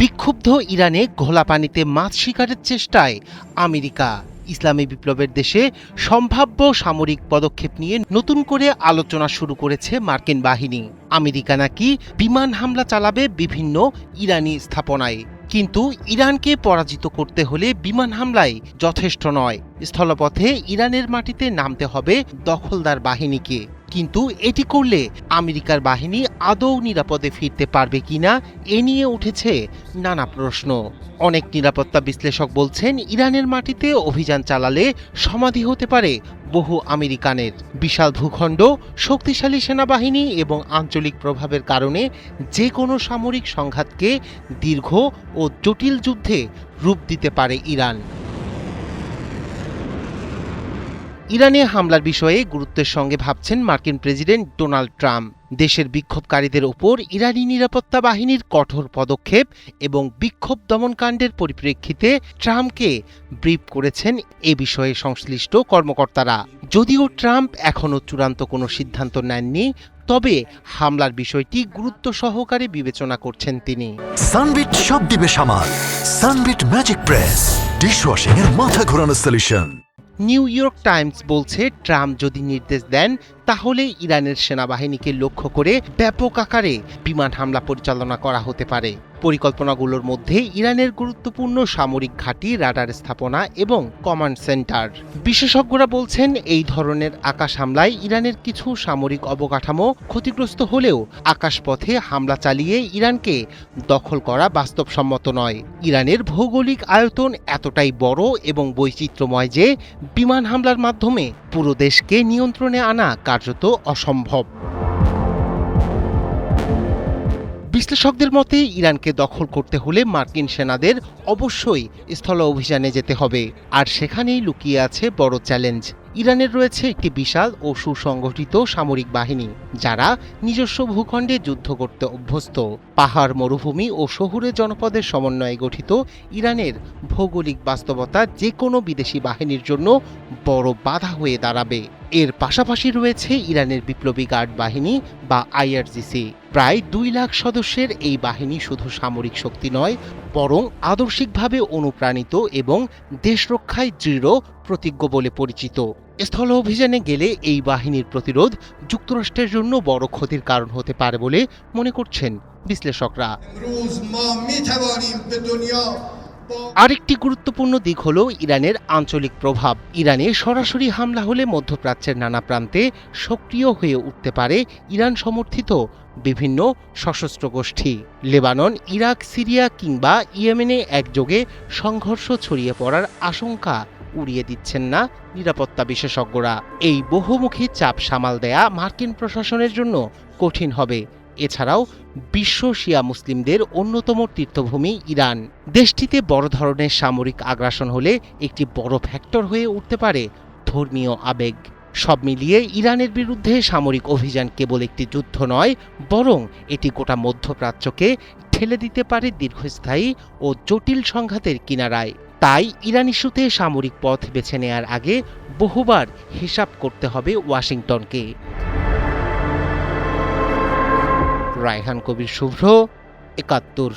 বিক্ষুব্ধ ইরানে ঘোলা পানিতে মাছ শিকারের চেষ্টায় আমেরিকা। ইসলামী বিপ্লবের দেশে সম্ভাব্য সামরিক পদক্ষেপ নিয়ে নতুন করে আলোচনা শুরু করেছে মার্কিন বাহিনী। আমেরিকা নাকি বিমান হামলা চালাবে বিভিন্ন ইরানি স্থাপনায়। কিন্তু ইরানকে পরাজিত করতে হলে বিমান হামলায় যথেষ্ট নয়, স্থলপথে ইরানের মাটিতে নামতে হবে দখলদার বাহিনীকে। কিন্তু এটি করলে আমেরিকার বাহিনী আদৌ নিরাপদে ফিরতে পারবে কিনা এ নিয়ে উঠেছে নানা প্রশ্ন। অনেক নিরাপত্তা বিশ্লেষক বলছেন, ইরানের মাটিতে অভিযান চালালে সমাধি হতে পারে বহু আমেরিকানের। বিশাল ভূখণ্ড, শক্তিশালী সেনাবাহিনী এবং আঞ্চলিক প্রভাবের কারণে যে কোনো সামরিক সংঘাতকে দীর্ঘ ও জটিল যুদ্ধে রূপ দিতে পারে ইরান। ইরানে হামলার বিষয়ে গুরুত্বের সঙ্গে ভাবছেন মার্কিন প্রেসিডেন্ট ডোনাল্ড ট্রাম্প। দেশের বিক্ষোভকারীদের ওপর ইরানি নিরাপত্তা বাহিনীর কঠোর পদক্ষেপ এবং বিক্ষোভ দমনকাণ্ডের পরিপ্রেক্ষিতে ট্রাম্পকে ব্রিফ করেছেন এ বিষয়ে সংশ্লিষ্ট কর্মকর্তারা। যদিও ট্রাম্প এখনও চূড়ান্ত কোনো সিদ্ধান্ত নেননি, তবে হামলার বিষয়টি গুরুত্ব সহকারে বিবেচনা করছেন তিনি। সানবিট সব দিবে সামাল। সানবিট ম্যাজিক প্রেস ডিশওয়াশিং এর মাথা ঘোরানো সলিউশন। নিউ ইয়র্ক টাইমস বলছে, ট্রাম্প যদি নির্দেশ দেন তাহলে ইরানের সেনাবাহিনীকে লক্ষ্য করে ব্যাপক আকারে বিমান হামলা পরিচালনা করা হতে পারে। পরিকল্পনাগুলোর মধ্যে ইরানের গুরুত্বপূর্ণ সামরিক ঘাঁটি, রাডার স্থাপনা এবং কমান্ড সেন্টার। বিশেষজ্ঞরা বলছেন, এই ধরনের আকাশ হামলায় ইরানের কিছু সামরিক অবকাঠামো ক্ষতিগ্রস্ত হলেও আকাশপথে হামলা চালিয়ে ইরানকে দখল করা বাস্তবসম্মত নয়। ইরানের ভৌগোলিক আয়তন এতটাই বড় এবং বৈচিত্র্যময় যে বিমান হামলার মাধ্যমে পুরো দেশকে নিয়ন্ত্রণে আনা কার্যত অসম্ভব। বিশ্লেষকদের মতে, ইরানকে দখল করতে হলে মার্কিন সেনাদের অবশ্যই স্থল অভিযানে যেতে হবে, আর সেখানেই লুকিয়ে আছে বড় চ্যালেঞ্জ। ইরানের রয়েছে একটি বিশাল ও সুসংগঠিত সামরিক বাহিনী, যারা নিজস্ব ভূখণ্ডে যুদ্ধ করতে অভ্যস্ত। পাহাড়, মরুভূমি ও শহুরে জনপদের সমন্বয়ে গঠিত ইরানের ভৌগোলিক বাস্তবতা যে কোনো বিদেশি বাহিনীর জন্য বড় বাধা হয়ে দাঁড়াবে। এর পাশাপাশি রয়েছে ইরানের বিপ্লবী গার্ড বাহিনী বা আইআরজিসি। প্রায় 2 লাখ সদস্যের এই বাহিনী শুধু সামরিক শক্তি নয়, বরং আদর্শিকভাবে অনুপ্রাণিত এবং দেশ রক্ষায় দৃঢ় প্রতিজ্ঞ বলে পরিচিত। স্থল অভিযানে গেলে এই বাহিনীর প্রতিরোধ যুক্তরাষ্ট্রের জন্য বড় ক্ষতির কারণ হতে পারে বলে মনে করছেন বিশ্লেষকরা। আরেকটি গুরুত্বপূর্ণ দিক হল ইরানের আঞ্চলিক প্রভাব। ইরানে সরাসরি হামলা হলে মধ্যপ্রাচ্যের নানা প্রান্তে সক্রিয় হয়ে উঠতে পারে ইরান সমর্থিত বিভিন্ন সশস্ত্র গোষ্ঠী। লেবানন, ইরাক, সিরিয়া কিংবা ইয়েমেনে একযোগে সংঘর্ষ ছড়িয়ে পড়ার আশঙ্কা উড়িয়ে দিচ্ছেন না নিরাপত্তা বিশেষজ্ঞরা। এই বহুমুখী চাপ সামাল দেয়া মার্কিন প্রশাসনের জন্য কঠিন হবে। এছাড়াও বিশ্ব শিয়া মুসলিমদের অন্যতম তীর্থভূমি ইরান। দেশটিতে বড় ধরনের সামরিক আগ্রাসন হলে একটি বড় ফ্যাক্টর হয়ে উঠতে পারে ধর্মীয় আবেগ। সব মিলিয়ে ইরানের বিরুদ্ধে সামরিক অভিযান কেবল একটি যুদ্ধ নয়, বরং এটি গোটা মধ্যপ্রাচ্যকে ঠেলে দিতে পারে দীর্ঘস্থায়ী ও জটিল সংঘাতের কিনারায়। তাই ইরান ইস্যুতে সামরিক পথ বেছে নেয়ার আগে বহুবার হিসাব করতে হবে ওয়াশিংটনকে। রায়হান কবির শুভ্র, ৭১।